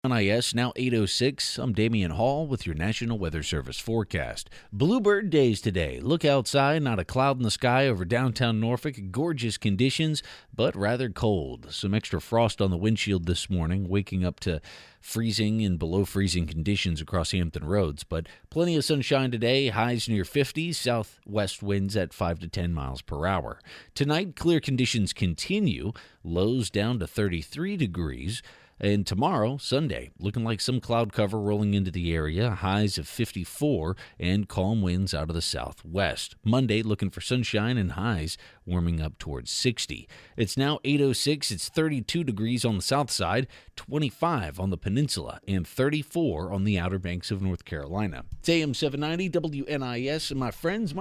NIS, now 8:06. I'm Damian Hall with your National Weather Service forecast. Bluebird days today. Look outside, not a cloud in the sky over downtown Norfolk. Gorgeous conditions, but rather cold. Some extra frost on the windshield this morning, waking up to freezing and below freezing conditions across Hampton roads. But plenty of sunshine today, highs near 50, southwest winds at 5 to 10 miles per hour. Tonight, clear conditions continue, lows down to 33 degrees. And tomorrow, Sunday, looking like some cloud cover rolling into the area, highs of 54 and calm winds out of the southwest. Monday, looking for sunshine and highs warming up towards 60. It's now 8:06. It's 32 degrees on the south side, 25 on the peninsula, and 34 on the Outer Banks of North Carolina. It's AM 790 WNIS, and my friends,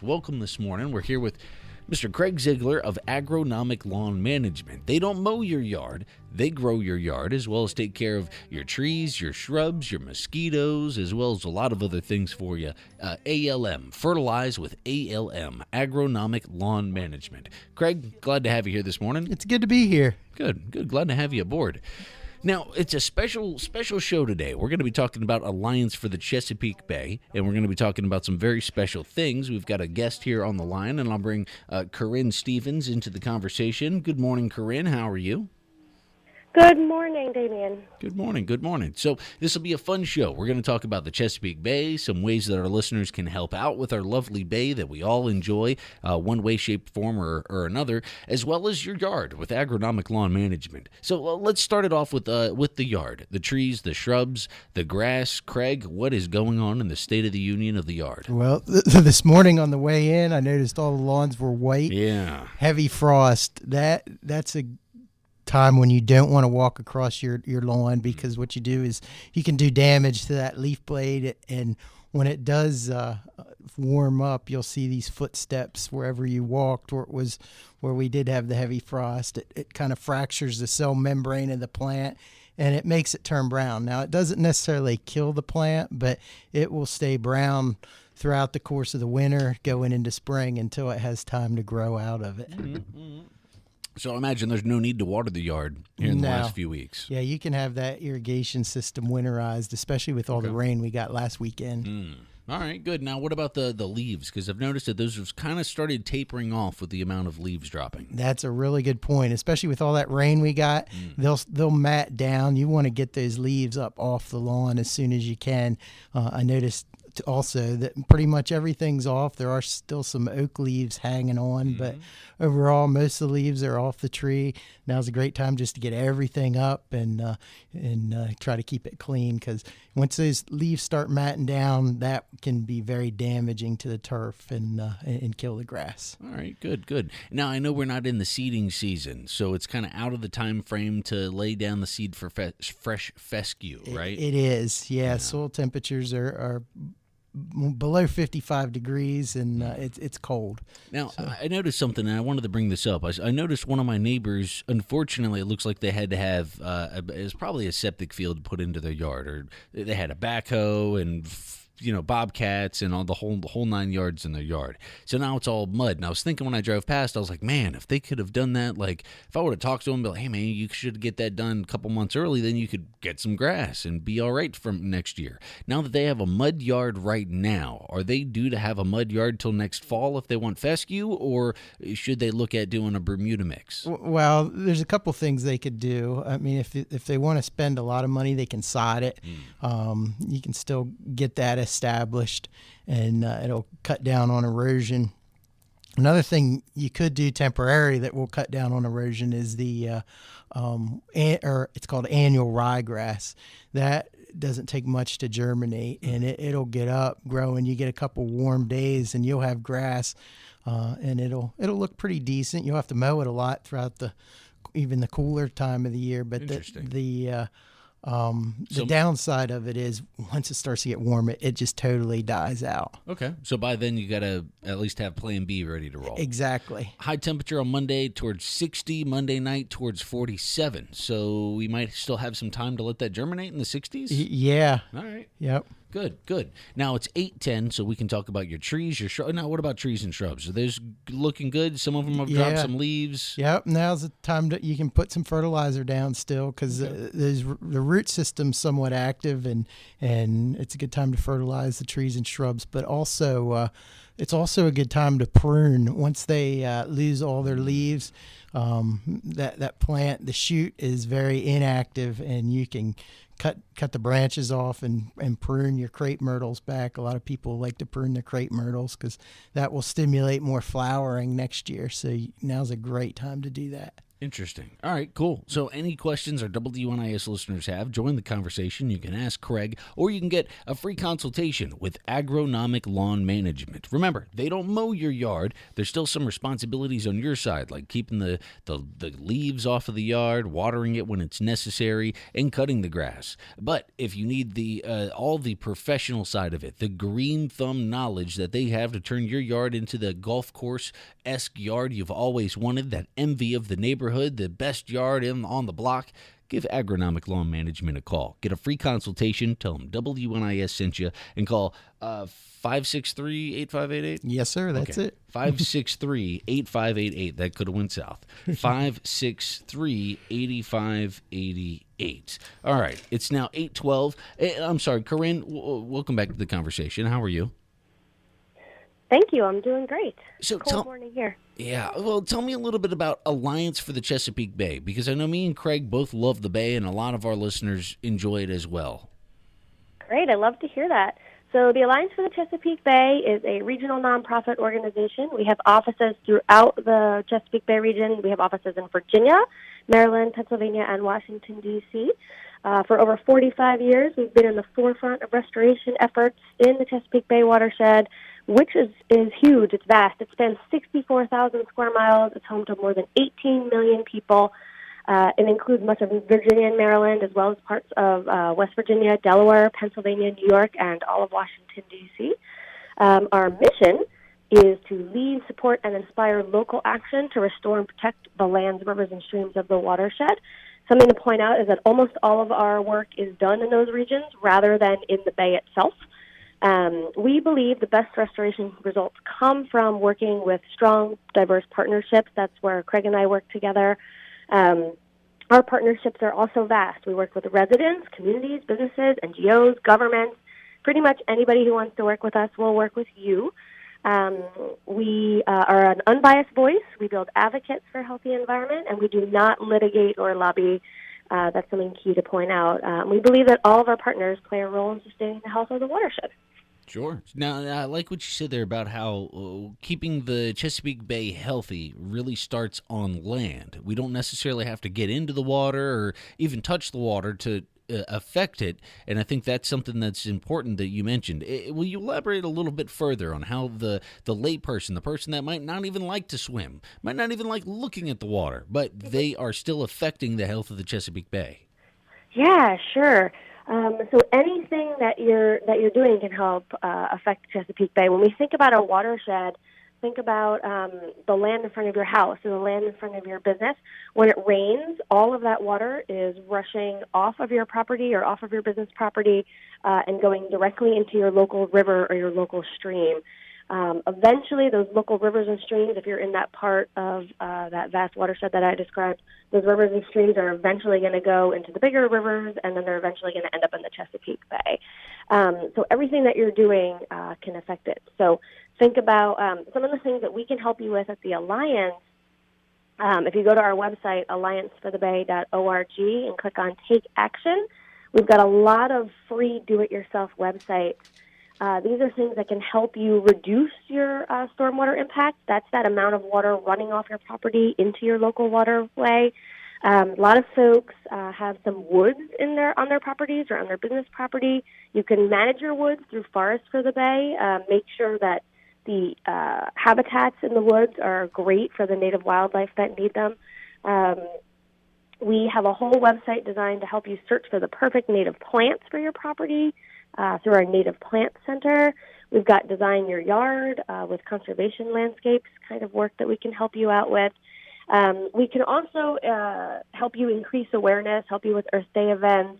welcome this morning. We're here with Mr. Craig Ziegler of Agronomic Lawn Management. They don't mow your yard, they grow your yard, as well as take care of your trees, your shrubs, your mosquitoes, as well as a lot of other things for you. ALM, fertilize with ALM, Agronomic Lawn Management. Craig, glad to have you here this morning. It's good to be here. Good. Glad to have you aboard. Now, it's a special show today. We're going to be talking about Alliance for the Chesapeake Bay, and we're going to be talking about some very special things. We've got a guest here on the line, and I'll bring Corinne Stevens into the conversation. Good morning, Corinne. How are you? Good morning, Damian. Good morning. So this will be a fun show. We're going to talk about the Chesapeake Bay, some ways that our listeners can help out with our lovely bay that we all enjoy, one way, shape, form, or another, as well as your yard with Agronomic Lawn Management. So let's start it off with the yard, the trees, the shrubs, the grass. Craig, what is going on in the State of the Union of the yard? Well, this morning on the way in, I noticed all the lawns were white. Yeah. Heavy frost. That's a time when you don't want to walk across your lawn, because what you do is you can do damage to that leaf blade, and when it does warm up, you'll see these footsteps wherever you walked, where we did have the heavy frost. It kind of fractures the cell membrane of the plant, and it makes it turn brown. Now, it doesn't necessarily kill the plant, but it will stay brown throughout the course of the winter, going into spring, until it has time to grow out of it. Mm-hmm. So I imagine there's no need to water the yard here in the last few weeks. Yeah, you can have that irrigation system winterized, especially with all the rain we got last weekend. All right, good. Now, what about the leaves? Because I've noticed that those have kind of started tapering off with the amount of leaves dropping. That's a really good point, especially with all that rain we got. They'll mat down. You want to get those leaves up off the lawn as soon as you can. I noticed also that pretty much everything's off. There are still some oak leaves hanging on, but overall most of the leaves are off the tree. Now's a great time just to get everything up and try to keep it clean, because once those leaves start matting down, that can be very damaging to the turf and kill the grass. All right, good. Now, I know we're not in the seeding season, so it's kind of out of the time frame to lay down the seed for fresh fescue, right? It is, yeah. Soil temperatures are below 55 degrees, and it's cold. Now, so I noticed something, and I wanted to bring this up. I noticed one of my neighbors, unfortunately, it looks like they had to have, it was probably a septic field put into their yard, or they had a backhoe and bobcats and all the whole 9 yards in their yard. So now it's all mud. And I was thinking when I drove past, I was like, man, if they could have done that, like if I would have talked to them, be like, hey man, you should get that done a couple months early, then you could get some grass and be all right from next year. Now that they have a mud yard right now, are they due to have a mud yard till next fall if they want fescue, or should they look at doing a Bermuda mix? Well, there's a couple things they could do. I mean, if they want to spend a lot of money, they can sod it. You can still get that established, and it'll cut down on erosion. Another thing you could do temporary that will cut down on erosion is the it's called annual ryegrass. That doesn't take much to germinate, and it'll get up, grow, and you get a couple warm days, and you'll have grass, and it'll look pretty decent. You'll have to mow it a lot throughout even the cooler time of the year, but the downside of it is once it starts to get warm, it just totally dies out. Okay. So by then you got to at least have plan B ready to roll. Exactly. High temperature on Monday towards 60, Monday night towards 47. So we might still have some time to let that germinate in the 60s? Yeah. All right. Yep. Good, good. Now it's 8:10, so we can talk about your trees, your shrubs. Now, what about trees and shrubs? Are those looking good? Some of them have dropped some leaves. Yep. Now's the time that you can put some fertilizer down still, because the root system's somewhat active, and it's a good time to fertilize the trees and shrubs. But also, it's also a good time to prune once they lose all their leaves. That plant, the shoot is very inactive, and you can cut the branches off and prune your crepe myrtles back. A lot of people like to prune the crepe myrtles because that will stimulate more flowering next year. So now's a great time to do that. Interesting. All right, cool. So any questions our WNIS listeners have, join the conversation. You can ask Craig, or you can get a free consultation with Agronomic Lawn Management. Remember, they don't mow your yard. There's still some responsibilities on your side, like keeping the leaves off of the yard, watering it when it's necessary, and cutting the grass. But if you need the all the professional side of it, the green thumb knowledge that they have to turn your yard into the golf course-esque yard you've always wanted, that envy of the neighborhood, the best yard on the block, give Agronomic Lawn Management a call. Get a free consultation. Tell them WNIS sent you, and call 563-8588. Yes, sir. That's it. 563-8588. That could have went south. 563-8588. All right. It's now 8:12. I'm sorry, Corinne. Welcome back to the conversation. How are you? Thank you. I'm doing great. So Cold morning here. Yeah, well, tell me a little bit about Alliance for the Chesapeake Bay, because I know me and Craig both love the Bay, and a lot of our listeners enjoy it as well. Great. I love to hear that. So the Alliance for the Chesapeake Bay is a regional nonprofit organization. We have offices throughout the Chesapeake Bay region. We have offices in Virginia, Maryland, Pennsylvania, and Washington, D.C. For over 45 years, we've been in the forefront of restoration efforts in the Chesapeake Bay watershed, which is huge. It's vast. It spans 64,000 square miles. It's home to more than 18 million people. It includes much of Virginia and Maryland, as well as parts of West Virginia, Delaware, Pennsylvania, New York, and all of Washington, D.C. Our mission is to lead, support, and inspire local action to restore and protect the lands, rivers, and streams of the watershed. Something to point out is that almost all of our work is done in those regions rather than in the Bay itself. We believe the best restoration results come from working with strong, diverse partnerships. That's where Craig and I work together. Our partnerships are also vast. We work with residents, communities, businesses, NGOs, governments. Pretty much anybody who wants to work with us will work with you. We are an unbiased voice. We build advocates for a healthy environment, and we do not litigate or lobby. That's something key to point out. We believe that all of our partners play a role in sustaining the health of the watershed. Sure. Now, I like what you said there about how keeping the Chesapeake Bay healthy really starts on land. We don't necessarily have to get into the water or even touch the water to affect it, and I think that's something that's important that you mentioned. Will you elaborate a little bit further on how the layperson, the person that might not even like to swim, might not even like looking at the water, but they are still affecting the health of the Chesapeake Bay? Yeah, sure. So anything that you're doing can help affect Chesapeake Bay. When we think about a watershed, think about the land in front of your house or the land in front of your business. When it rains, all of that water is rushing off of your property or off of your business property and going directly into your local river or your local stream. Eventually, those local rivers and streams, if you're in that part of that vast watershed that I described, those rivers and streams are eventually going to go into the bigger rivers, and then they're eventually going to end up in the Chesapeake Bay. So everything that you're doing can affect it. So think about some of the things that we can help you with at the Alliance. If you go to our website, allianceforthebay.org, and click on Take Action, we've got a lot of free do-it-yourself websites. These are things that can help you reduce your stormwater impact. That's that amount of water running off your property into your local waterway. A lot of folks have some woods on their properties or on their business property. You can manage your woods through Forests for the Bay. Make sure that the habitats in the woods are great for the native wildlife that need them. We have a whole website designed to help you search for the perfect native plants for your property. Through our Native Plant Center. We've got Design Your Yard with conservation landscapes kind of work that we can help you out with. We can also help you increase awareness, help you with Earth Day events.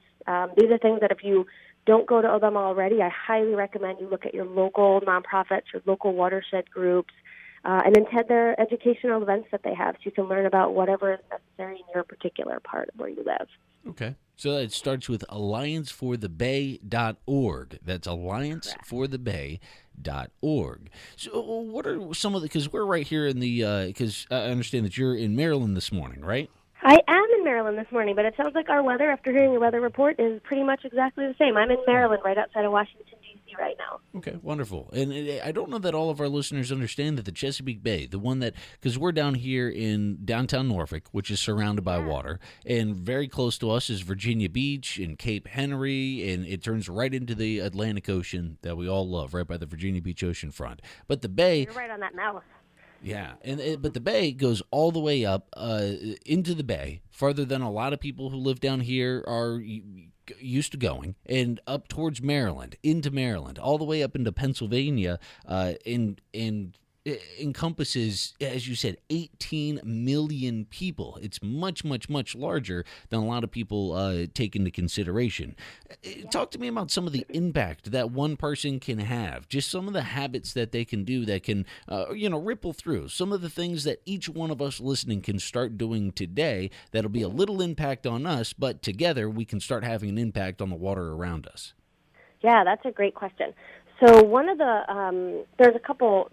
These are things that if you don't go to them already, I highly recommend you look at your local nonprofits, your local watershed groups, and attend their educational events that they have so you can learn about whatever is necessary in your particular part of where you live. Okay. So it starts with allianceforthebay.org. That's allianceforthebay.org. So what are some of the, because we're right here in the, because I understand that you're in Maryland this morning, right? I am in Maryland this morning, but it sounds like our weather, after hearing the weather report, is pretty much exactly the same. I'm in Maryland, right outside of Washington, D.C. right now. Okay, wonderful. And I don't know that all of our listeners understand that the Chesapeake Bay, the one that, because we're down here in downtown Norfolk, which is surrounded by water, and very close to us is Virginia Beach and Cape Henry, and it turns right into the Atlantic Ocean that we all love, right by the Virginia Beach ocean front. But the bay... You're right on that mouth. Yeah, but the bay goes all the way up into the bay, farther than a lot of people who live down here are used to going, and up towards Maryland, into Maryland, all the way up into Pennsylvania, and it encompasses, as you said, 18 million people. It's much, much, much larger than a lot of people take into consideration. Talk to me about some of the impact that one person can have, just some of the habits that they can do that can, ripple through, some of the things that each one of us listening can start doing today that'll be a little impact on us, but together we can start having an impact on the water around us. Yeah, that's a great question. So one of the there's a couple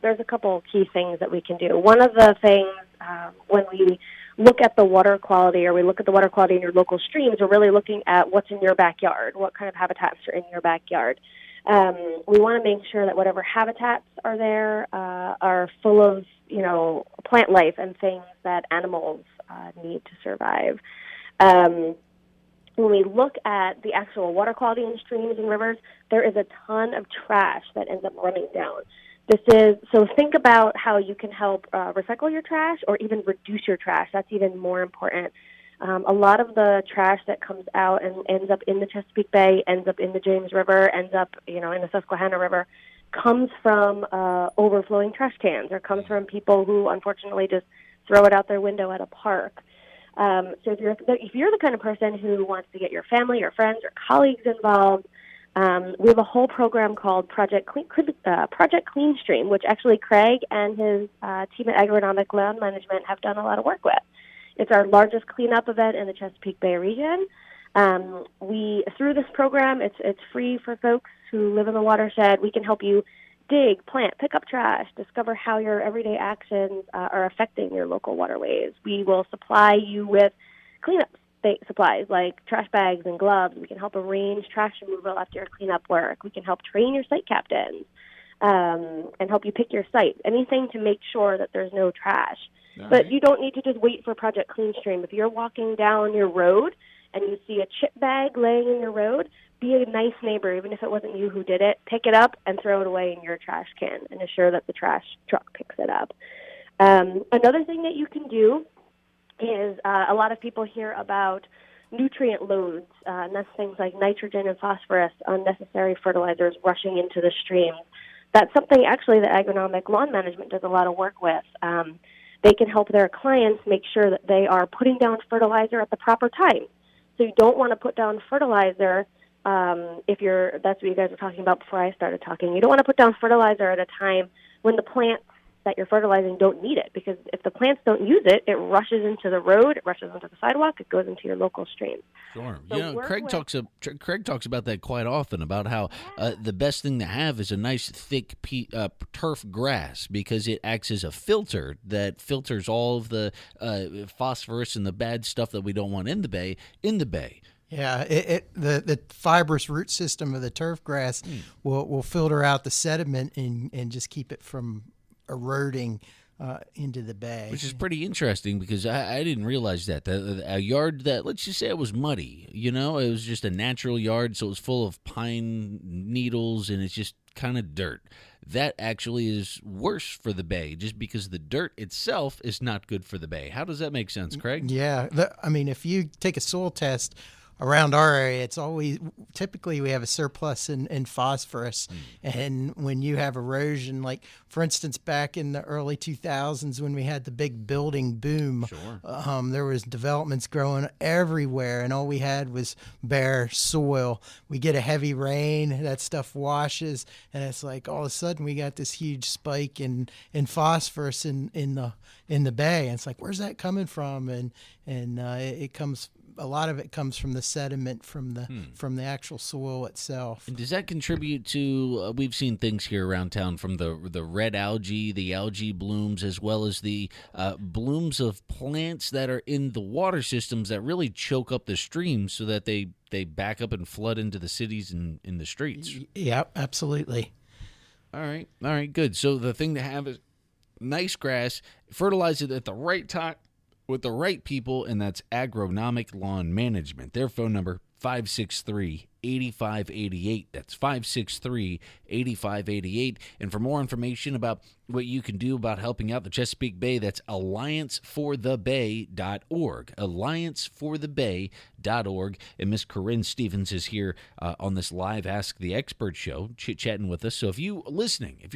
key things that we can do. One of the things when we look at the water quality, or we look at the water quality in your local streams, we're really looking at what's in your backyard, what kind of habitats are in your backyard. We want to make sure that whatever habitats are there are full of plant life and things that animals need to survive. When we look at the actual water quality in streams and rivers, there is a ton of trash that ends up running down. So think about how you can help recycle your trash or even reduce your trash. That's even more important. A lot of the trash that comes out and ends up in the Chesapeake Bay, ends up in the James River, ends up in the Susquehanna River, comes from overflowing trash cans, or comes from people who unfortunately just throw it out their window at a park. So if you're the kind of person who wants to get your family or friends or colleagues involved, we have a whole program called Project Clean Stream, which actually Craig and his team at Agronomic Land Management have done a lot of work with. It's our largest cleanup event in the Chesapeake Bay region. Through this program, it's free for folks who live in the watershed. We can help you dig, plant, pick up trash, discover how your everyday actions are affecting your local waterways. We will supply you with cleanup supplies like trash bags and gloves. We can help arrange trash removal after your cleanup work. We can help train your site captains and help you pick your site. Anything to make sure that there's no trash. All but right. You don't need to just wait for Project Clean Stream. If you're walking down your road and you see a chip bag laying in your road, be a nice neighbor, even if it wasn't you who did it. Pick it up and throw it away in your trash can and assure that the trash truck picks it up. Another thing that you can do is a lot of people hear about nutrient loads, and that's things like nitrogen and phosphorus, unnecessary fertilizers rushing into the streams. That's something actually that Agronomic Lawn Management does a lot of work with. They can help their clients make sure that they are putting down fertilizer at the proper time. So you don't want to put down fertilizer that's what you guys were talking about before I started talking. You don't want to put down fertilizer at a time when the plants that you're fertilizing don't need it, because if the plants don't use it, it rushes into the road, it rushes into the sidewalk, it goes into your local stream. Sure. So Craig talks about that quite often, about how the best thing to have is a nice thick turf grass, because it acts as a filter that filters all of the phosphorus and the bad stuff that we don't want in the bay. Yeah, the fibrous root system of the turf grass will filter out the sediment and just keep it from eroding into the bay. Which is pretty interesting, because I didn't realize that. A yard that, let's just say it was muddy, it was just a natural yard, so it was full of pine needles and it's just kind of dirt. That actually is worse for the bay, just because the dirt itself is not good for the bay. How does that make sense, Craig? Yeah, if you take a soil test around our area, it's always typically we have a surplus in phosphorus. And when you have erosion, like for instance, back in the early 2000s when we had the big building boom, there was developments growing everywhere, and all we had was bare soil. We get a heavy rain, that stuff washes, and it's like all of a sudden we got this huge spike in phosphorus in the bay. And it's like, where's that coming from? And it comes. A lot of it comes from the sediment from the actual soil itself. And does that contribute to? We've seen things here around town from the red algae, the algae blooms, as well as the blooms of plants that are in the water systems that really choke up the streams, so that they back up and flood into the cities and in the streets. Yeah, absolutely. All right, good. So the thing to have is nice grass, fertilize it at the right time, with the right people, and that's Agronomic Lawn Management. Their phone number, 563-8588. That's 563-8588. And for more information about what you can do about helping out the Chesapeake Bay, that's allianceforthebay.org. Allianceforthebay.org. And Miss Corinne Stevens is here on this live Ask the Expert show, chit-chatting with us. So if you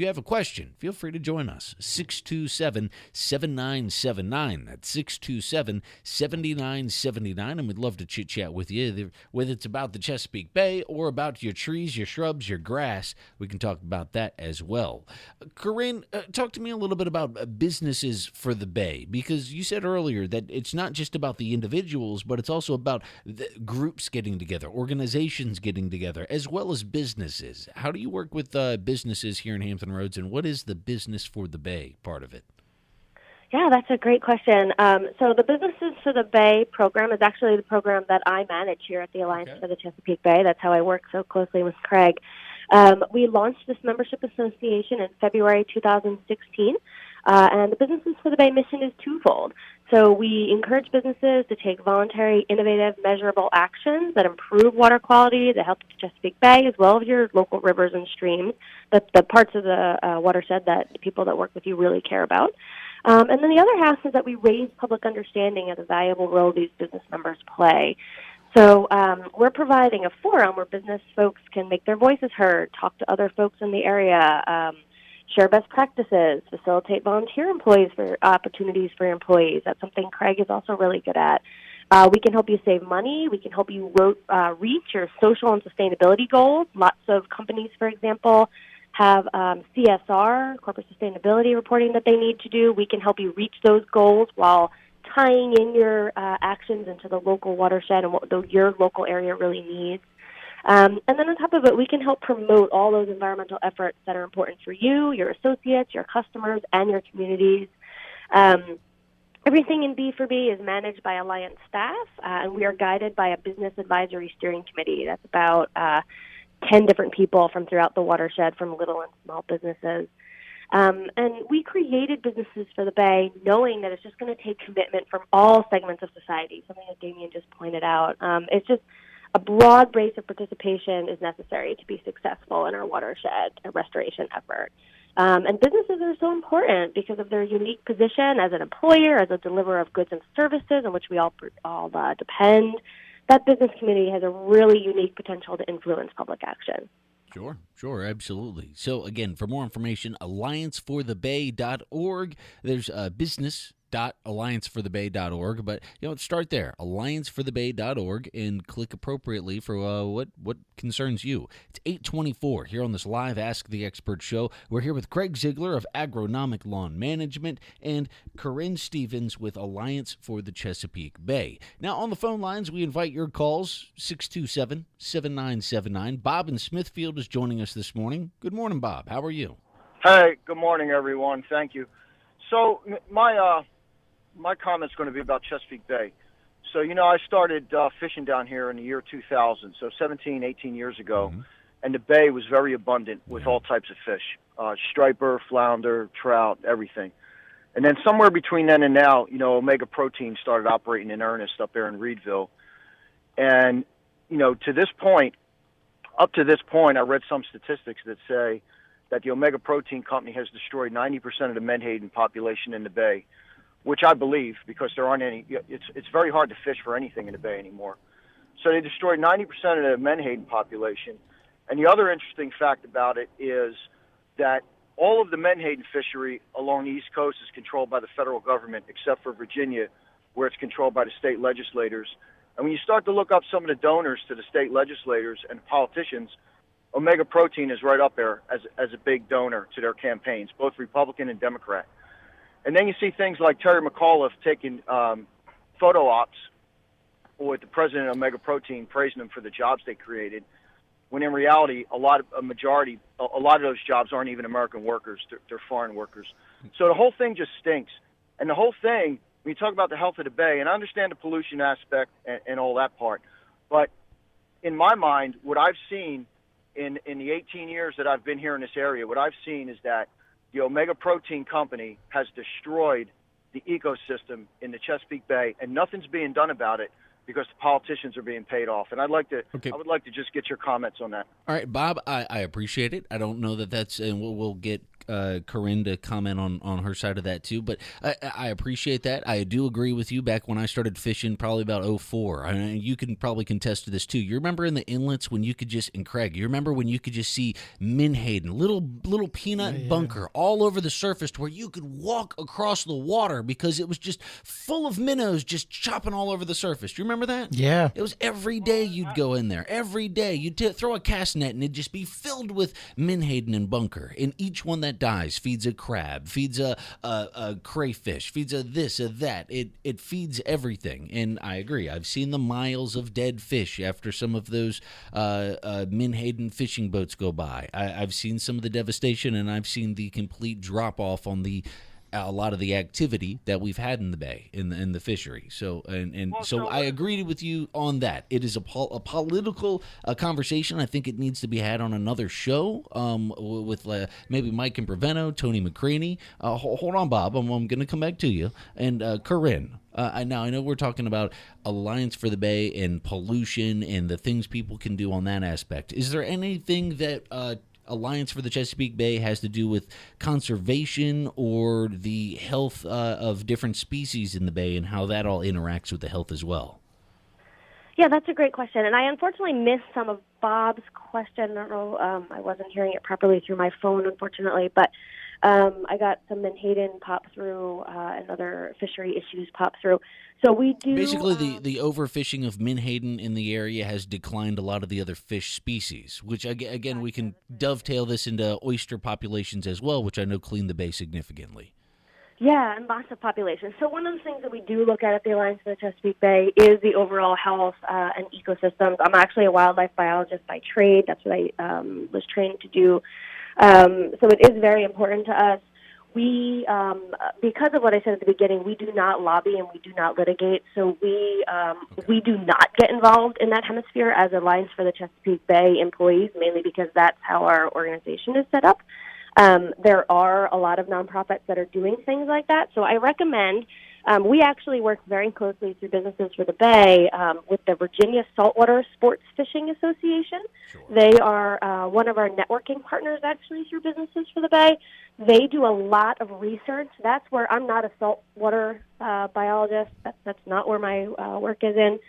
have a question, feel free to join us. 627-7979. That's 627-7979. And we'd love to chit-chat with you, whether it's about the Chesapeake Bay or about your trees, your shrubs, your grass. We can talk about that as well. Corinne, talk to me a little bit about businesses for the Bay, because you said earlier that it's not just about the individuals, but it's also about the groups getting together, organizations getting together, as well as businesses. How do you work with businesses here in Hampton Roads, and what is the Business for the Bay part of it? Yeah, that's a great question. So the Businesses for the Bay program is actually the program that I manage here at the Alliance for the Chesapeake Bay. That's how I work so closely with Craig. We launched this membership association in February 2016, and the Businesses for the Bay mission is twofold. So we encourage businesses to take voluntary, innovative, measurable actions that improve water quality, that help the Chesapeake Bay, as well as your local rivers and streams, the parts of the watershed that the people that work with you really care about. And then the other half is that we raise public understanding of the valuable role these business members play. So we're providing a forum where business folks can make their voices heard, talk to other folks in the area, share best practices, facilitate volunteer employees for opportunities for employees. That's something Craig is also really good at. We can help you save money. We can help you reach your social and sustainability goals. Lots of companies, for example, have CSR, corporate sustainability reporting that they need to do. We can help you reach those goals while tying in your actions into the local watershed and what your local area really needs. And then on top of it, we can help promote all those environmental efforts that are important for you, your associates, your customers, and your communities. Everything in B4B is managed by Alliance staff, and we are guided by a business advisory steering committee. That's about 10 different people from throughout the watershed, from little and small businesses. And we created Businesses for the Bay knowing that it's just going to take commitment from all segments of society, something that Damien just pointed out. It's just a broad base of participation is necessary to be successful in our watershed restoration effort. And businesses are so important because of their unique position as an employer, as a deliverer of goods and services on which we all depend. That business community has a really unique potential to influence public action. Sure, absolutely. So again, for more information, allianceforthebay.org. There's business.allianceforthebay.org, but start there, allianceforthebay.org, and click appropriately for what concerns you. It's 8:24 here on this live Ask the Expert show. We're here with Craig Ziegler of Agronomic Lawn Management and Corinne Stevens with Alliance for the Chesapeake Bay. Now on the phone lines, we invite your calls, 627-7979. Bob in Smithfield is joining us this morning. Good morning, Bob. How are you? Hey, good morning, everyone. Thank you. So my comment's going to be about Chesapeake Bay. So, I started fishing down here in the year 2000, so 17, 18 years ago, and the bay was very abundant with all types of fish, striper, flounder, trout, everything. And then somewhere between then and now, Omega Protein started operating in earnest up there in Reedville. And, up to this point, I read some statistics that say that the Omega Protein Company has destroyed 90% of the menhaden population in the bay, which I believe, because there aren't any. It's very hard to fish for anything in the bay anymore. So they destroyed 90% of the menhaden population. And the other interesting fact about it is that all of the menhaden fishery along the East Coast is controlled by the federal government, except for Virginia, where it's controlled by the state legislators. And when you start to look up some of the donors to the state legislators and politicians, Omega Protein is right up there as a big donor to their campaigns, both Republican and Democrat. And then you see things like Terry McAuliffe taking photo ops with the president of Omega Protein, praising them for the jobs they created, when in reality, a lot of those jobs aren't even American workers; they're foreign workers. So the whole thing just stinks. And the whole thing, when you talk about the health of the bay, and I understand the pollution aspect and all that part, but in my mind, what I've seen in the 18 years that I've been here in this area, what I've seen is that the Omega Protein Company has destroyed the ecosystem in the Chesapeake Bay, and nothing's being done about it, because the politicians are being paid off. And I would like to just get your comments on that. All right, Bob, I appreciate it. I don't know that that's, and we'll get Corinne to comment on her side of that too, but I appreciate that. I do agree with you. Back when I started fishing, probably about 2004, you can probably contest to this too. You remember in the inlets when you could just, and Craig, you remember when you could just see menhaden, little peanut bunker all over the surface to where you could walk across the water because it was just full of minnows just chopping all over the surface. Do you remember that? Yeah. It was every day you'd go in there. Every day you'd throw a cast net and it'd just be filled with menhaden and bunker. And each one that dies feeds a crab, feeds a crayfish, feeds a this, a that. It feeds everything. And I agree. I've seen the miles of dead fish after some of those menhaden fishing boats go by. I've seen some of the devastation, and I've seen the complete drop off on a lot of the activity that we've had in the bay, in the fishery. So I agree with you on that. It is a political conversation. I think it needs to be had on another show with maybe Mike and Prevento, Tony McCraney. Hold on, Bob. I'm going to come back to you. And Corinne. Now, I know we're talking about Alliance for the Bay and pollution and the things people can do on that aspect. Is there anything that Alliance for the Chesapeake Bay has to do with conservation or the health of different species in the bay and how that all interacts with the health as well? Yeah, that's a great question. And I unfortunately missed some of Bob's question. I don't know, I wasn't hearing it properly through my phone, unfortunately, but I got some menhaden pop through and other fishery issues pop through. So we do basically the overfishing of menhaden in the area has declined a lot of the other fish species, which again we can dovetail this into oyster populations as well, which I know clean the bay significantly. Yeah, and lots of populations. So one of the things that we do look at the Alliance for the Chesapeake Bay is the overall health and ecosystems. I'm actually a wildlife biologist by trade. That's what I was trained to do. So it is very important to us. We, because of what I said at the beginning, we do not lobby and we do not litigate. So we do not get involved in that hemisphere as Alliance for the Chesapeake Bay employees, mainly because that's how our organization is set up. There are a lot of nonprofits that are doing things like that. So I recommend, we actually work very closely through Businesses for the Bay with the Virginia Saltwater Sports Fishing Association. Sure. They are one of our networking partners actually through Businesses for the Bay. They do a lot of research. That's where I'm not a saltwater biologist. That's not where my work is in.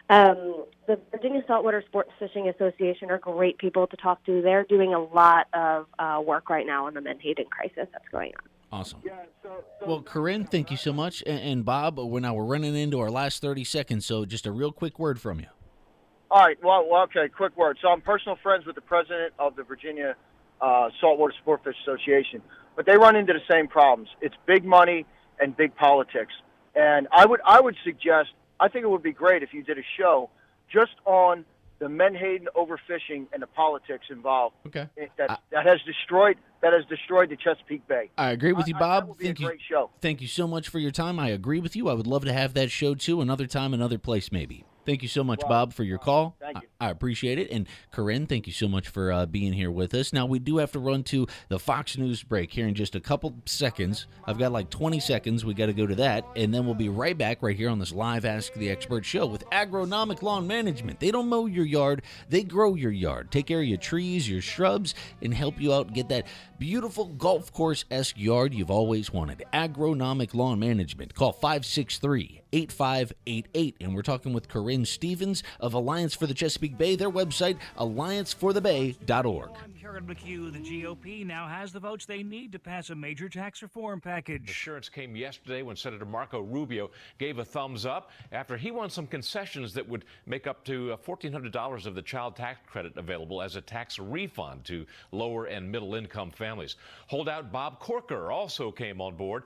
The Virginia Saltwater Sports Fishing Association are great people to talk to. They're doing a lot of work right now on the menhaden crisis that's going on. Awesome. Well, Corinne, thank you so much. And Bob, we're running into our last 30 seconds, so just a real quick word from you. All right. Well, okay, quick word. So I'm personal friends with the president of the Virginia Saltwater Sport Fish Association, but they run into the same problems. It's big money and big politics. And I would suggest, I think it would be great if you did a show just on the menhaden overfishing and the politics involved. Okay. That has destroyed the Chesapeake Bay. I agree with you, Bob. That would be a great show. Thank you so much for your time. I agree with you. I would love to have that show too, another time, another place maybe. Thank you so much, Bob, for your call. Thank you. I appreciate it. And Corinne, thank you so much for being here with us. Now, we do have to run to the Fox News break here in just a couple seconds. I've got like 20 seconds. We got to go to that. And then we'll be right back right here on this live Ask the Expert show with Agronomic Lawn Management. They don't mow your yard. They grow your yard. Take care of your trees, your shrubs, and help you out get that beautiful golf course-esque yard you've always wanted. Agronomic Lawn Management. Call 563-8588. And we're talking with Corinne Stevens of Alliance for the Chesapeake Bay. Their website, allianceforthebay.org. I'm Karen McHugh. The GOP now has the votes they need to pass a major tax reform package. Assurance came yesterday when Senator Marco Rubio gave a thumbs up after he won some concessions that would make up to $1,400 of the child tax credit available as a tax refund to lower and middle income families. Holdout Bob Corker also came on board.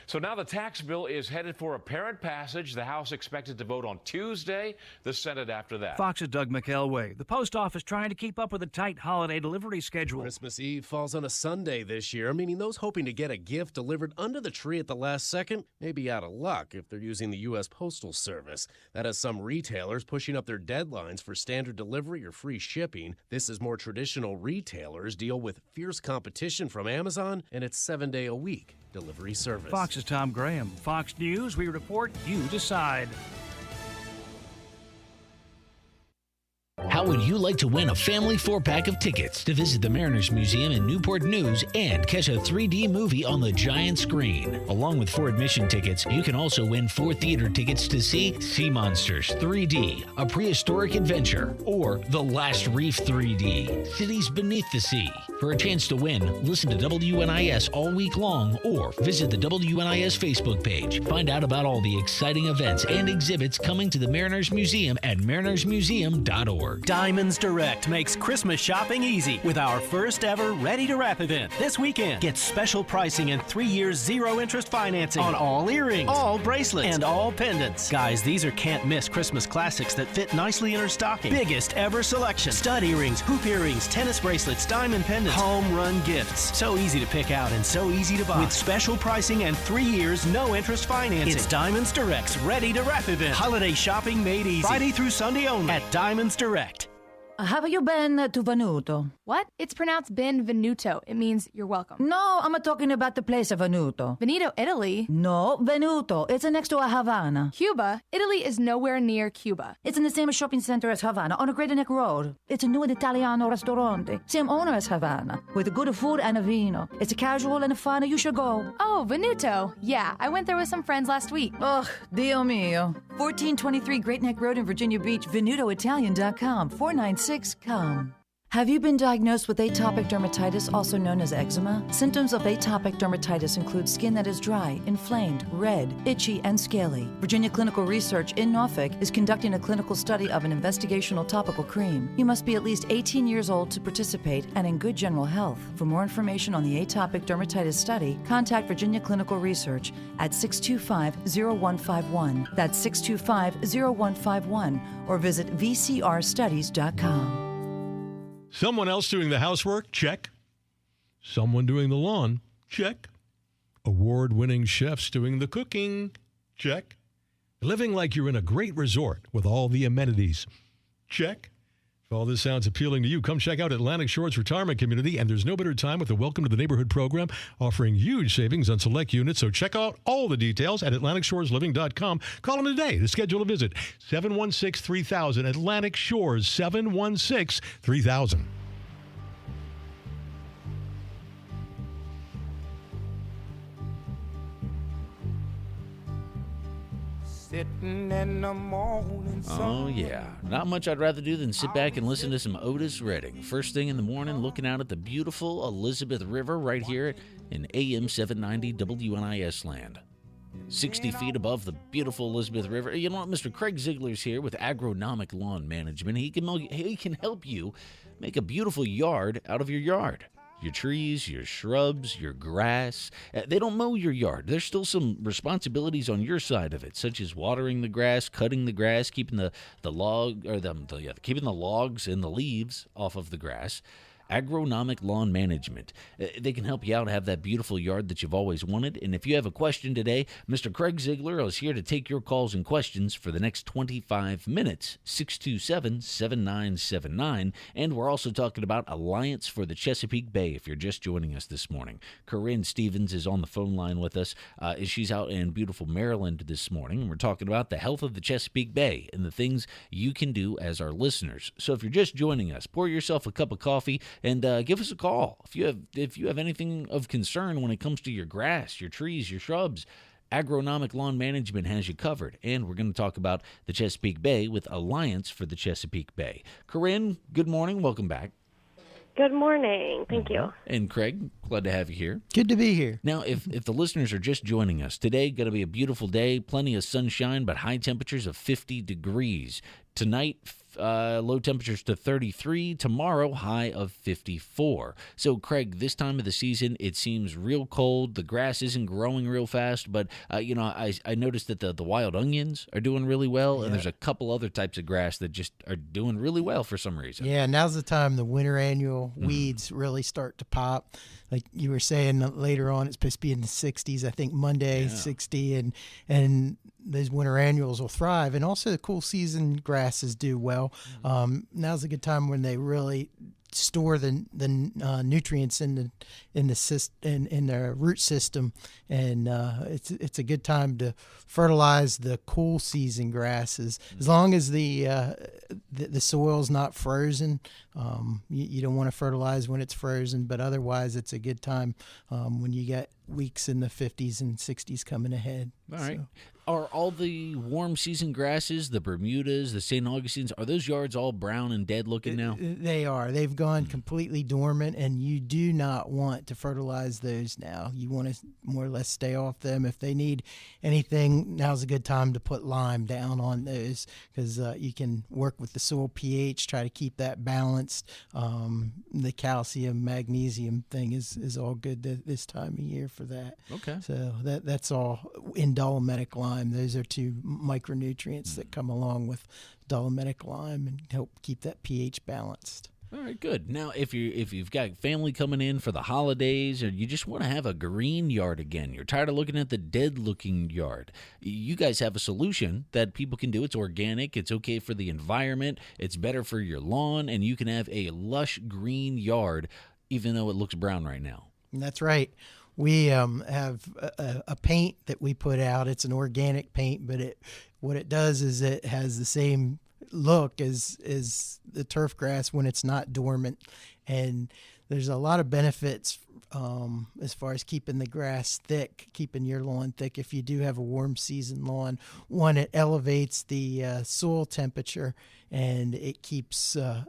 So now the tax bill is headed for apparent passage. The House expected to vote on Tuesday, the Senate after that. Fox's Doug McElway. The post office trying to keep up with a tight holiday delivery schedule. Christmas Eve falls on a Sunday this year, meaning those hoping to get a gift delivered under the tree at the last second may be out of luck if they're using the U.S. Postal Service. That has some retailers pushing up their deadlines for standard delivery or free shipping. This is more traditional retailers deal with fierce competition from Amazon and its 7-day-a-week delivery service. Fox's Tom Graham. Fox News, we report, you decide. How would you like to win a family 4-pack of tickets to visit the Mariners Museum in Newport News and catch a 3D movie on the giant screen? Along with 4 admission tickets, you can also win 4 theater tickets to see Sea Monsters 3D, A Prehistoric Adventure, or The Last Reef 3D, Cities Beneath the Sea. For a chance to win, listen to WNIS all week long or visit the WNIS Facebook page. Find out about all the exciting events and exhibits coming to the Mariners Museum at marinersmuseum.org. Diamonds Direct makes Christmas shopping easy with our first ever Ready to Wrap event this weekend. Get special pricing and 3 years zero interest financing on all earrings, all bracelets, and all pendants. Guys, these are can't miss Christmas classics that fit nicely in her stocking. Biggest ever selection. Stud earrings, hoop earrings, tennis bracelets, diamond pendants, home run gifts. So easy to pick out and so easy to buy. With special pricing and 3 years no interest financing. It's Diamonds Direct's Ready to Wrap event. Holiday shopping made easy. Friday through Sunday only at Diamonds Direct. Have you been to Venuto? What? It's pronounced Benvenuto. It means you're welcome. No, I'm talking about the place of Venuto. Veneto, Italy? No, Venuto. It's next to a Havana. Cuba? Italy is nowhere near Cuba. It's in the same shopping center as Havana, on a Great Neck Road. It's a new Italiano restaurante. Same owner as Havana, with good food and a vino. It's casual and fun. You should go. Oh, Venuto. Yeah, I went there with some friends last week. Ugh, Dio mio. 1423 Great Neck Road in Virginia Beach, VenutoItalian.com, 496-COME. Have you been diagnosed with atopic dermatitis, also known as eczema? Symptoms of atopic dermatitis include skin that is dry, inflamed, red, itchy, and scaly. Virginia Clinical Research in Norfolk is conducting a clinical study of an investigational topical cream. You must be at least 18 years old to participate and in good general health. For more information on the atopic dermatitis study, contact Virginia Clinical Research at 625-0151. That's 625-0151, or visit vcrstudies.com. Someone else doing the housework? Check. Someone doing the lawn? Check. Award-winning chefs doing the cooking? Check. Living like you're in a great resort with all the amenities? Check. If all this sounds appealing to you, come check out Atlantic Shores Retirement Community, and there's no better time with the Welcome to the Neighborhood program offering huge savings on select units, so check out all the details at AtlanticShoresLiving.com. Call them today to schedule a visit. 716-3000, Atlantic Shores, 716-3000. Sitting in the morning sun. Oh, yeah. Not much I'd rather do than sit back and listen to some Otis Redding. First thing in the morning, looking out at the beautiful Elizabeth River right here in AM 790 WNIS land. 60 feet above the beautiful Elizabeth River. You know what? Mr. Craig Ziegler's here with Agronomic Lawn Management. He can help you make a beautiful yard out of your yard. Your trees, your shrubs, your grass. They don't mow your yard. There's still some responsibilities on your side of it, such as watering the grass, cutting the grass, keeping the logs and the leaves off of the grass. Agronomic Lawn Management. They can help you out have that beautiful yard that you've always wanted. And if you have a question today, Mr. Craig Ziegler is here to take your calls and questions for the next 25 minutes. 627-7979. And we're also talking about Alliance for the Chesapeake Bay if you're just joining us this morning. Corinne Stevens is on the phone line with us. She's out in beautiful Maryland this morning, and we're talking about the health of the Chesapeake Bay and the things you can do as our listeners. So if you're just joining us, pour yourself a cup of coffee and give us a call. If you have anything of concern when it comes to your grass, your trees, your shrubs, Agronomic Lawn Management has you covered. And we're going to talk about the Chesapeake Bay with Alliance for the Chesapeake Bay. Corinne, good morning. Welcome back. Good morning. Thank you. And Craig, glad to have you here. Good to be here. Now, if the listeners are just joining us, today going to be a beautiful day, plenty of sunshine, but high temperatures of 50 degrees. Tonight, low temperatures to 33. Tomorrow, high of 54. So, Craig, this time of the season, it seems real cold. The grass isn't growing real fast, but, I noticed that the wild onions are doing really well, and there's a couple other types of grass that just are doing really well for some reason. Yeah, now's the time the winter annual weeds really start to pop. Like you were saying later on, it's supposed to be in the 60s. I think Monday, 60, and those winter annuals will thrive. And also the cool season grasses do well. Now's a good time when they really store the nutrients in their root system, and it's a good time to fertilize the cool season grasses as long as the soil's not frozen. You don't want to fertilize when it's frozen, but otherwise it's a good time when you get weeks in the 50s and 60s coming ahead. All right. Are all the warm season grasses, the Bermudas, the St. Augustines, are those yards all brown and dead looking now? They are. They've gone completely dormant, and you do not want to fertilize those now. You want to more or less stay off them. If they need anything, now's a good time to put lime down on those, because you can work with the soil pH, try to keep that balanced. The calcium, magnesium thing is all good this time of year for that. Okay. So that's all in dolomitic lime. Those are two micronutrients that come along with dolomitic lime and help keep that pH balanced. All right, good. Now, if you've got family coming in for the holidays, or you just want to have a green yard again, you're tired of looking at the dead-looking yard, you guys have a solution that people can do. It's organic. It's okay for the environment. It's better for your lawn, and you can have a lush green yard even though it looks brown right now. That's right. We have a paint that we put out. It's an organic paint, but what it does is it has the same look as the turf grass when it's not dormant. And there's a lot of benefits as far as keeping the grass thick, keeping your lawn thick if you do have a warm season lawn. One, it elevates the soil temperature, and it keeps it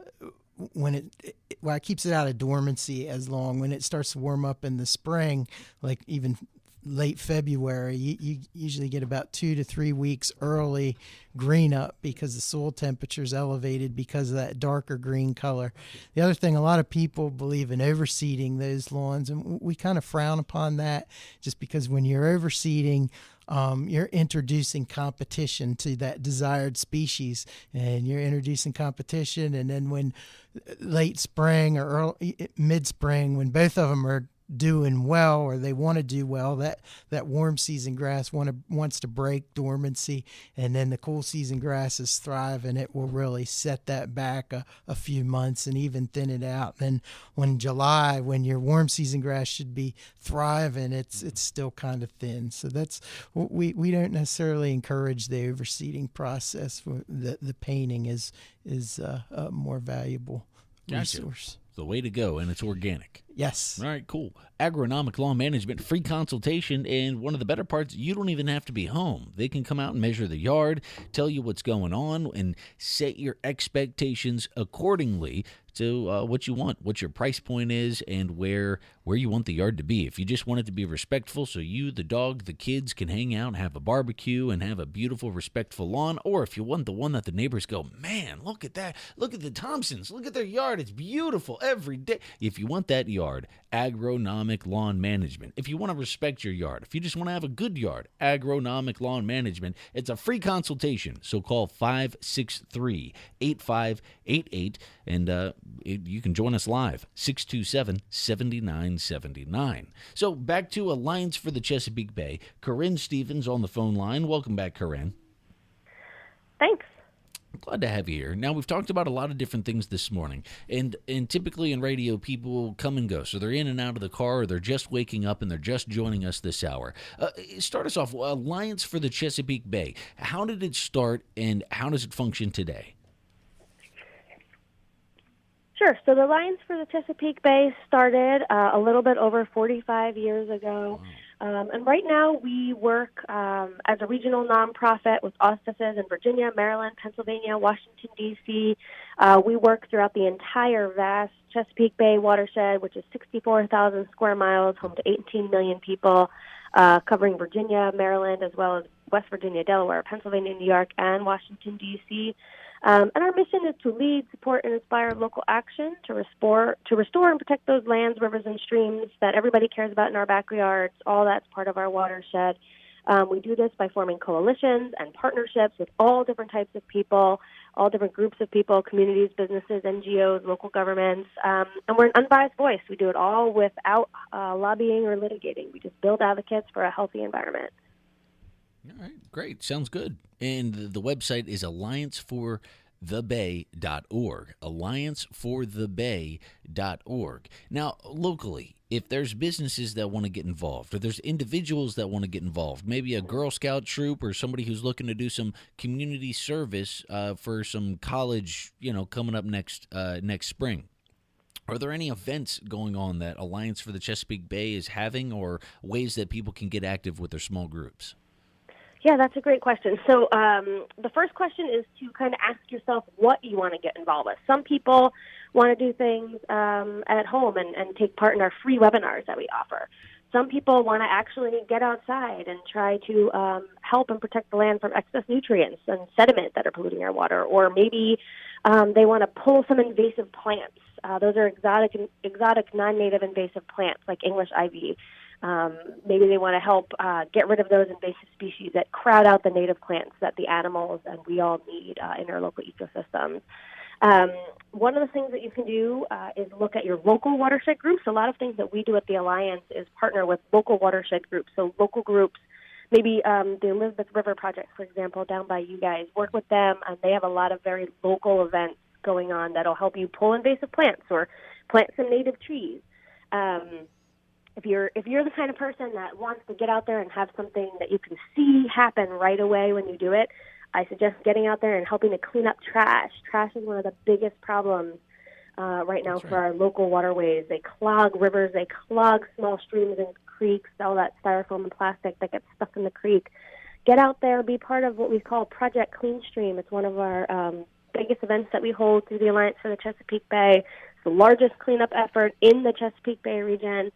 keeps it out of dormancy as long. When it starts to warm up in the spring, like even late February, you usually get about 2 to 3 weeks early green up because the soil temperature is elevated because of that darker green color. The other thing, a lot of people believe in overseeding those lawns, and we kind of frown upon that just because when you're overseeding, you're introducing competition to that desired species, and you're introducing competition. And then when late spring or mid-spring, when both of them are doing well or they want to do well, that warm season grass wants to break dormancy, and then the cool season grasses thrive, and it will really set that back a few months and even thin it out. Then when July, when your warm season grass should be thriving, it's still kind of thin. So that's we don't necessarily encourage the overseeding process. The painting is a more valuable resource. The way to go, and it's organic. Yes. All right, cool. Agronomic Lawn Management, free consultation, and one of the better parts, you don't even have to be home. They can come out and measure the yard, tell you what's going on, and set your expectations accordingly to what you want, what your price point is, and where you want the yard to be. If you just want it to be respectful so you, the dog, the kids can hang out and have a barbecue and have a beautiful, respectful lawn, or if you want the one that the neighbors go, man, look at that. Look at the Thompsons. Look at their yard. It's beautiful every day. If you want that yard, yard, agronomic lawn management. If you want to respect your yard, if you just want to have a good yard, agronomic lawn management, it's a free consultation. So call 563-8588, and you can join us live, 627-7979. So back to Alliance for the Chesapeake Bay. Corinne Stevens on the phone line. Welcome back, Corinne. Thanks. Glad to have you here. Now, we've talked about a lot of different things this morning, and typically in radio, people come and go. So they're in and out of the car, or they're just waking up, and they're just joining us this hour. Start us off, Alliance for the Chesapeake Bay. How did it start, and how does it function today? Sure. So the Alliance for the Chesapeake Bay started a little bit over 45 years ago. And right now we work as a regional nonprofit with offices in Virginia, Maryland, Pennsylvania, Washington, D.C. We work throughout the entire vast Chesapeake Bay watershed, which is 64,000 square miles, home to 18 million people, covering Virginia, Maryland, as well as West Virginia, Delaware, Pennsylvania, New York, and Washington, D.C. And our mission is to lead, support, and inspire local action to restore and protect those lands, rivers, and streams that everybody cares about in our backyards. All that's part of our watershed. We do this by forming coalitions and partnerships with all different types of people, all different groups of people, communities, businesses, NGOs, local governments. And we're an unbiased voice. We do it all without lobbying or litigating. We just build advocates for a healthy environment. All right, great. Sounds good. And the website is allianceforthebay.org, allianceforthebay.org. Now, locally, if there's businesses that want to get involved, or there's individuals that want to get involved, maybe a Girl Scout troop or somebody who's looking to do some community service for some college, coming up next spring. Are there any events going on that Alliance for the Chesapeake Bay is having, or ways that people can get active with their small groups? Yeah, that's a great question. So the first question is to kind of ask yourself what you want to get involved with. Some people want to do things at home and take part in our free webinars that we offer. Some people want to actually get outside and try to help and protect the land from excess nutrients and sediment that are polluting our water. Or maybe they want to pull some invasive plants. Those are exotic non-native invasive plants like English ivy. Maybe they want to help get rid of those invasive species that crowd out the native plants that the animals and we all need in our local ecosystems. One of the things that you can do is look at your local watershed groups. A lot of things that we do at the Alliance is partner with local watershed groups. So local groups, maybe the Elizabeth River Project, for example, down by you guys, work with them, and they have a lot of very local events going on that'll help you pull invasive plants or plant some native trees. If you're the kind of person that wants to get out there and have something that you can see happen right away when you do it, I suggest getting out there and helping to clean up trash. Trash is one of the biggest problems right now for our local waterways. They clog rivers, they clog small streams and creeks, all that styrofoam and plastic that gets stuck in the creek. Get out there, be part of what we call Project Clean Stream. It's one of our biggest events that we hold through the Alliance for the Chesapeake Bay. It's the largest cleanup effort in the Chesapeake Bay region.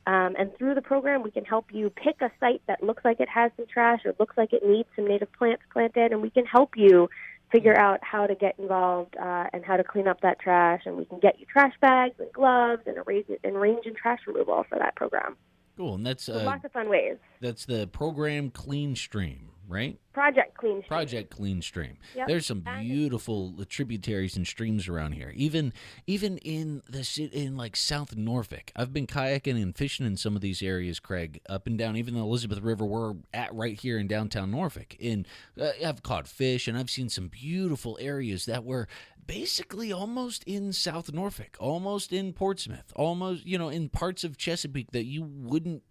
And through the program, we can help you pick a site that looks like it has some trash or looks like it needs some native plants planted, and we can help you figure out how to get involved and how to clean up that trash. And we can get you trash bags and gloves and range and trash removal for that program. Cool, and that's lots of fun ways. That's the program Clean Stream, right? Project Clean Stream. Project Clean Stream. Yep. There's some beautiful tributaries and streams around here. Even in like South Norfolk, I've been kayaking and fishing in some of these areas, Craig, up and down. Even the Elizabeth River, we're at right here in downtown Norfolk, and I've caught fish, and I've seen some beautiful areas that were basically almost in South Norfolk, almost in Portsmouth, almost in parts of Chesapeake that you wouldn't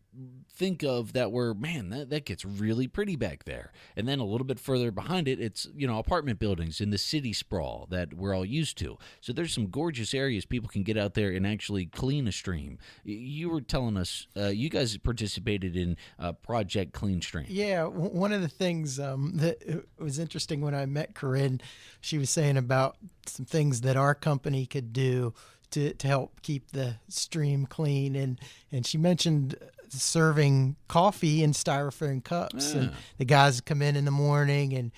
think of that were, man, that gets really pretty back there. And then a little bit further behind it, it's, apartment buildings in the city sprawl that we're all used to. So there's some gorgeous areas people can get out there and actually clean a stream. You were telling us you guys participated in Project Clean Stream. Yeah, one of the things that was interesting when I met Corinne, she was saying about some things that our company could do to help keep the stream clean. And she mentioned serving coffee in styrofoam cups. And the guys come in the morning and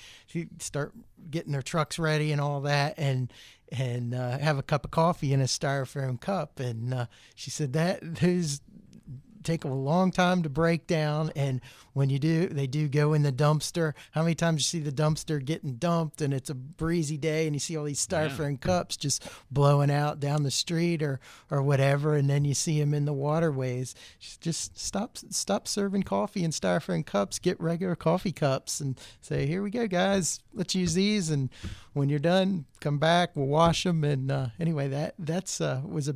start getting their trucks ready and all that, and have a cup of coffee in a styrofoam cup. And she said those take a long time to break down, and when you do, they do go in the dumpster. How many times you see the dumpster getting dumped and it's a breezy day and you see all these styrofoam cups just blowing out down the street or whatever, and then you see them in the waterways. Just stop serving coffee in styrofoam cups. Get regular coffee cups and say, here we go, guys, let's use these, and when you're done, come back, we'll wash them. And anyway, that's was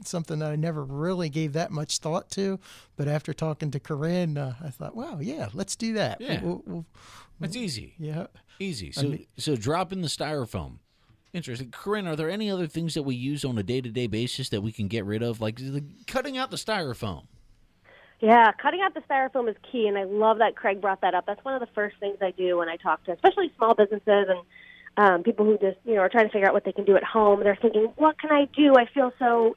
something that I never really gave that much thought to, but after talking to Corinne, I thought, wow, yeah, let's do that. Yeah, that's easy. Yeah, easy. So drop in the styrofoam. Interesting. Corinne, are there any other things that we use on a day-to-day basis that we can get rid of, like cutting out the styrofoam? Yeah, cutting out the styrofoam is key, and I love that Craig brought that up. That's one of the first things I do when I talk to, especially small businesses and people who just, are trying to figure out what they can do at home. They're thinking, what can I do? I feel so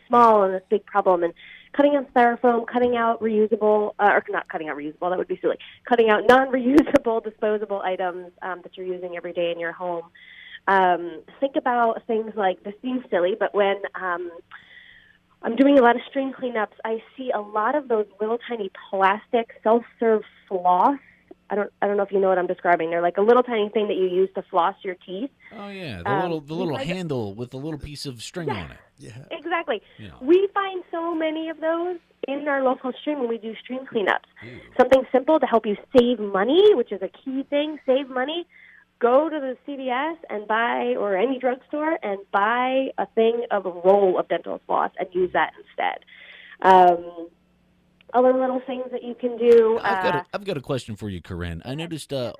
small in this big problem. And cutting out styrofoam, cutting out reusable, or not cutting out reusable, that would be silly. Cutting out non-reusable, disposable items that you're using every day in your home. Think about things like, this seems silly, but when I'm doing a lot of stream cleanups, I see a lot of those little tiny plastic self-serve floss. I don't know if you know what I'm describing. They're like a little tiny thing that you use to floss your teeth. Oh yeah, the little handle with the little piece of string on it. Yeah, exactly. We find so many of those in our local stream when we do stream cleanups. Something simple to help you save money, which is a key thing. Save money. Go to the CVS and buy, or any drugstore, and buy a roll of dental floss and use that instead. Other little things that you can do. I've got a question for you, Corinne. I noticed the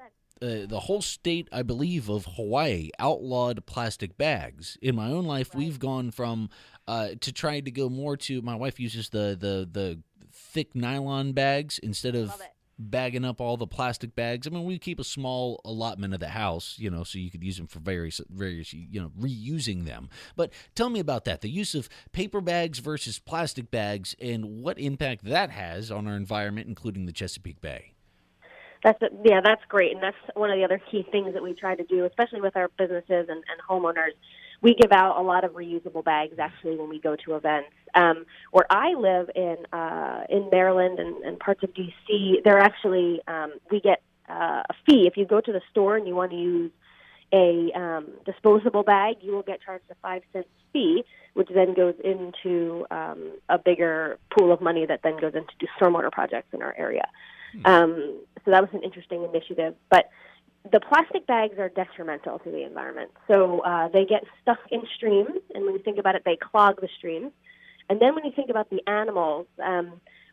whole state, I believe, of Hawaii outlawed plastic bags. In my own life, we've gone from to trying to go more to. My wife uses the thick nylon bags instead of bagging up all the plastic bags. I mean, we keep a small allotment of the house, so you could use them for various, reusing them. But tell me about that, the use of paper bags versus plastic bags, and what impact that has on our environment, including the Chesapeake Bay. That's great, and that's one of the other key things that we try to do, especially with our businesses and homeowners. We give out a lot of reusable bags, actually, when we go to events. Where I live in Maryland and parts of D.C., they're actually we get a fee. If you go to the store and you want to use a disposable bag, you will get charged a 5-cent fee, which then goes into a bigger pool of money that then goes into stormwater projects in our area. So that was an interesting initiative. But the plastic bags are detrimental to the environment. So they get stuck in streams, and when you think about it, they clog the streams. And then when you think about the animals,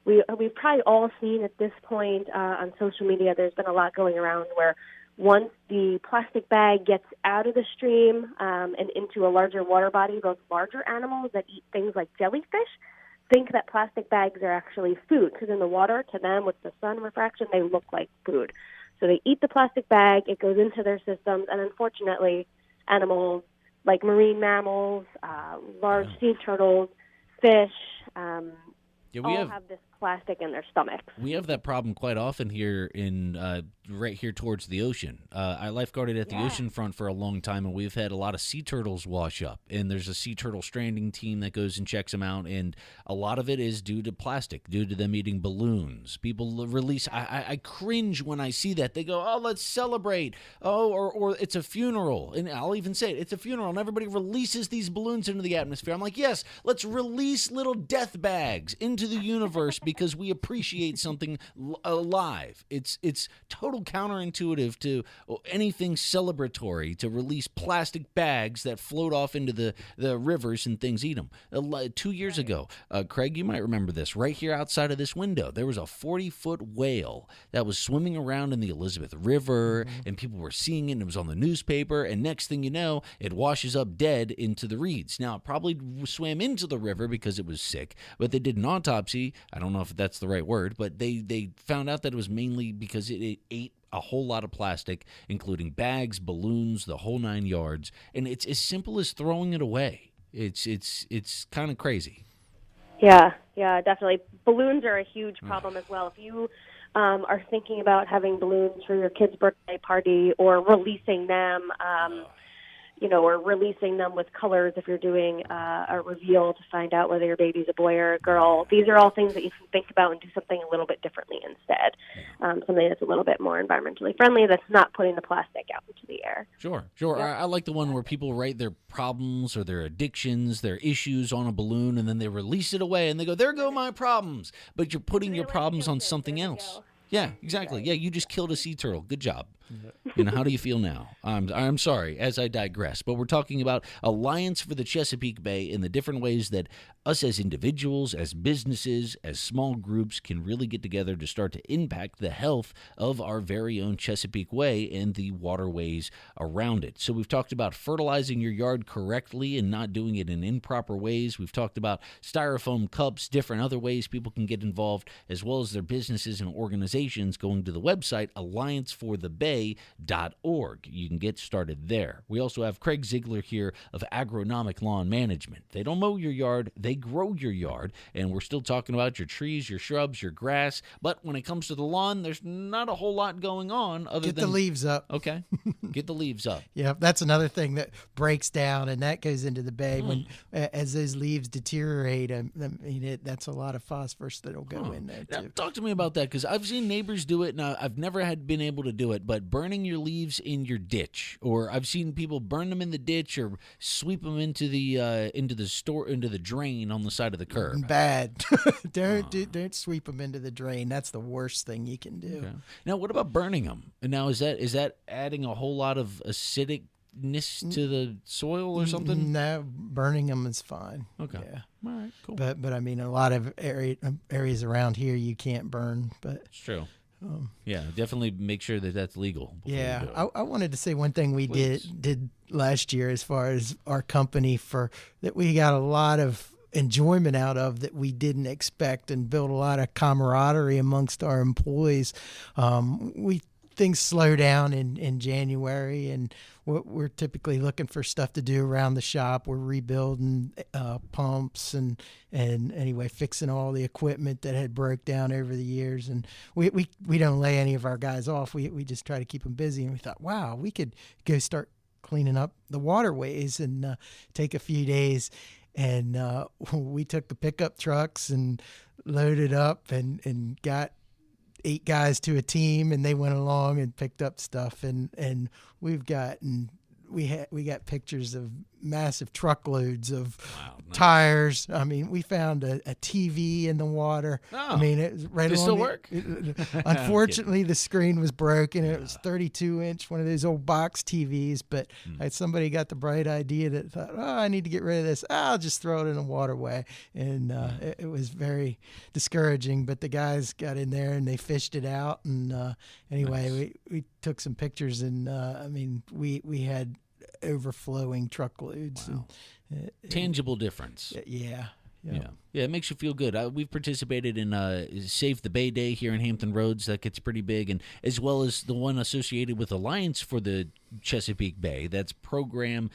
we've probably all seen at this point on social media, there's been a lot going around where once the plastic bag gets out of the stream and into a larger water body, those larger animals that eat things like jellyfish think that plastic bags are actually food, because in the water, to them, with the sun refraction, they look like food. So they eat the plastic bag, it goes into their systems, and unfortunately, animals like marine mammals, large sea turtles, fish, all have this plastic in their stomachs. We have that problem quite often here right here towards the ocean. I lifeguarded at the ocean front for a long time, and we've had a lot of sea turtles wash up. And there's a sea turtle stranding team that goes and checks them out, and a lot of it is due to plastic, due to them eating balloons. People release. I cringe when I see that. They go, "Oh, let's celebrate." Oh, or it's a funeral, and I'll even say it. It's a funeral, and everybody releases these balloons into the atmosphere. I'm like, yes, let's release little death bags into the universe because we appreciate something alive. It's total counterintuitive to anything celebratory to release plastic bags that float off into the rivers and things eat them. 2 years ago, Craig, you might remember this, right here outside of this window, there was a 40-foot whale that was swimming around in the Elizabeth River, and people were seeing it, and it was on the newspaper, and next thing you know, it washes up dead into the reeds. Now, it probably swam into the river because it was sick, but they did an autopsy. I don't know if that's the right word, but they found out that it was mainly because it ate a whole lot of plastic, including bags, balloons, the whole 9 yards, and it's as simple as throwing it away. It's kind of crazy. Yeah, definitely. balloons are a huge problem as well. If you are thinking about having balloons for your kid's birthday party or releasing them, or releasing them with colors if you're doing a reveal to find out whether your baby's a boy or a girl. These are all things that you can think about and do something a little bit differently instead. Something that's a little bit more environmentally friendly that's not putting the plastic out into the air. Sure. I like the one where people write their problems or their addictions, their issues on a balloon, and then they release it away, and they go, there go my problems. But you're putting your problems on something else. Yeah, exactly. Yeah, you just killed a sea turtle. Good job. How do you feel now? I'm sorry, as I digress. But we're talking about Alliance for the Chesapeake Bay and the different ways that us as individuals, as businesses, as small groups can really get together to start to impact the health of our very own Chesapeake Way and the waterways around it. So we've talked about fertilizing your yard correctly and not doing it in improper ways. We've talked about styrofoam cups, different other ways people can get involved, as well as their businesses and organizations going to the website allianceforthebay.org. You can get started there. We also have Craig Ziegler here of Agronomic Lawn Management. They don't mow your yard, they grow your yard, and we're still talking about your trees, your shrubs, your grass, but when it comes to the lawn, there's not a whole lot going on other than... Get the leaves up. Okay. Get the leaves up. Yeah, that's another thing that breaks down, and that goes into the bay when as those leaves deteriorate. That's a lot of phosphorus that'll go in there, too. Now, talk to me about that, because I've seen neighbors do it, and I've never been able to do it, but burning your leaves in your ditch, or I've seen people burn them in the ditch or sweep them into the drain on the side of the curb. Bad. Don't sweep them into the drain. That's the worst thing you can do. Okay. Now, what about burning them? And now, is that adding a whole lot of acidicness to the soil or something? No, burning them is fine. Okay. Yeah. All right. Cool. But I mean, a lot of areas around here you can't burn. But it's true. Yeah, definitely make sure that that's legal. Yeah, I wanted to say one thing we did last year as far as our company that we got a lot of enjoyment out of that we didn't expect and built a lot of camaraderie amongst our employees. Things slow down in January, and we're typically looking for stuff to do around the shop. We're rebuilding pumps and anyway, fixing all the equipment that had broke down over the years. And we don't lay any of our guys off. We just try to keep them busy. And we thought, wow, we could go start cleaning up the waterways and take a few days. And we took the pickup trucks and loaded up and got 8 guys to a team, and they went along and picked up stuff, and we got pictures of massive truckloads of tires. I mean, we found a TV in the water. Oh, I mean, it was right. Does it still work? Unfortunately, the screen was broken. It was 32-inch, one of those old box TVs. But somebody got the bright idea that thought, I need to get rid of this. I'll just throw it in a waterway, and it was very discouraging. But the guys got in there and they fished it out. And anyway, we took some pictures, and I mean, we had overflowing truckloads. Wow. Tangible difference. Yeah. Yeah, it makes you feel good. We've participated in Save the Bay Day here in Hampton Roads. That gets pretty big, and as well as the one associated with Alliance for the Chesapeake Bay. That's Project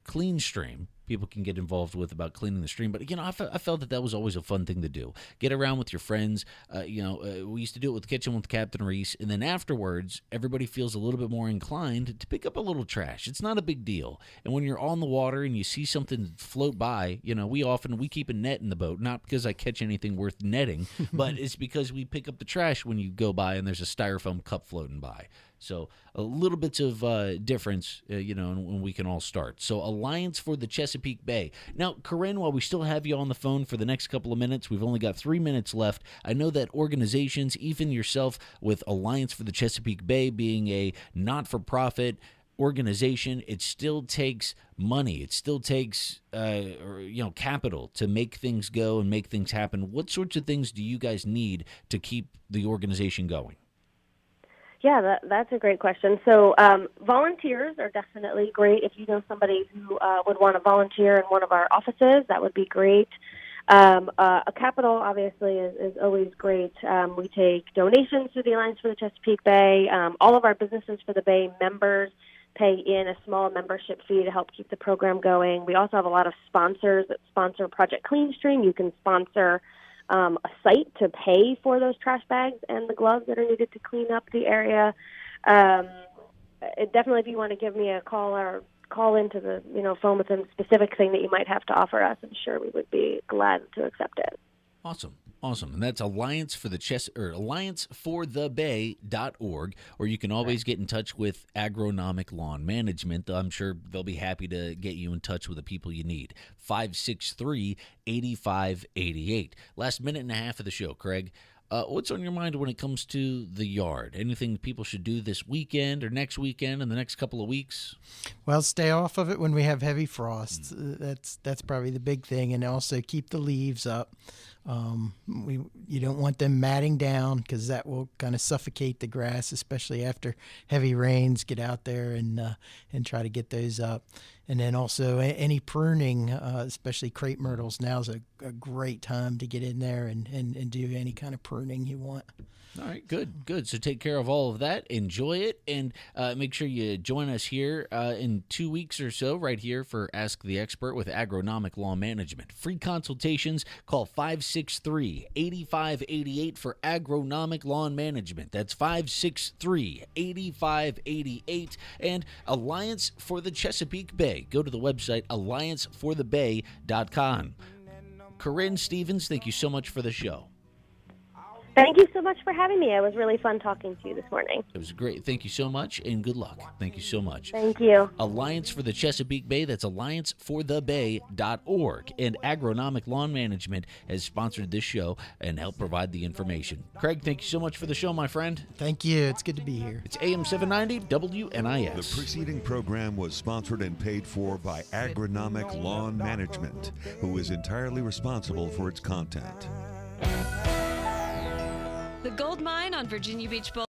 Clean Stream. People can get involved with about cleaning the stream. But, I felt that was always a fun thing to do. Get around with your friends. We used to do it with Kitchen with Captain Reese. And then afterwards, everybody feels a little bit more inclined to pick up a little trash. It's not a big deal. And when you're on the water and you see something float by, we keep a net in the boat. Not because I catch anything worth netting, but it's because we pick up the trash when you go by and there's a styrofoam cup floating by. So a little bits of difference, and we can all start. So Alliance for the Chesapeake Bay. Now, Corinne, while we still have you on the phone for the next couple of minutes, we've only got 3 minutes left. I know that organizations, even yourself with Alliance for the Chesapeake Bay being a not-for-profit organization, it still takes money. It still takes capital to make things go and make things happen. What sorts of things do you guys need to keep the organization going? Yeah, that's a great question. So volunteers are definitely great. If you know somebody who would want to volunteer in one of our offices, that would be great. A capital, obviously, is always great. We take donations through the Alliance for the Chesapeake Bay. All of our Businesses for the Bay members pay in a small membership fee to help keep the program going. We also have a lot of sponsors that sponsor Project Clean Stream. You can sponsor a site to pay for those trash bags and the gloves that are needed to clean up the area. Definitely, if you want to give me a call or call into the phone with a specific thing that you might have to offer us, I'm sure we would be glad to accept it. Awesome. And that's allianceforthebay.org, or you can always get in touch with Agronomic Lawn Management. I'm sure they'll be happy to get you in touch with the people you need. 563-8588. Last minute and a half of the show, Craig. What's on your mind when it comes to the yard? Anything people should do this weekend or next weekend and the next couple of weeks? Well, stay off of it when we have heavy frosts. That's probably the big thing, and also keep the leaves up. You don't want them matting down because that will kind of suffocate the grass, especially after heavy rains. Get out there and try to get those up. And then also any pruning, especially crepe myrtles, now's a great time to get in there and do any kind of pruning you want. All right, good. So take care of all of that. Enjoy it, and make sure you join us here in 2 weeks or so right here for Ask the Expert with Agronomic Lawn Management. Free consultations. Call 563-8588 for Agronomic Lawn Management. That's 563-8588. And Alliance for the Chesapeake Bay. Go to the website allianceforthebay.com. Corinne Stevens, thank you so much for the show. Thank you so much for having me. It was really fun talking to you this morning. It was great. Thank you so much, and good luck. Thank you so much. Thank you. Alliance for the Chesapeake Bay. That's allianceforthebay.org. And Agronomic Lawn Management has sponsored this show and helped provide the information. Craig, thank you so much for the show, my friend. Thank you. It's good to be here. It's AM 790 WNIS. The preceding program was sponsored and paid for by Agronomic Lawn Management, who is entirely responsible for its content. The Gold Mine on Virginia Beach Boulevard.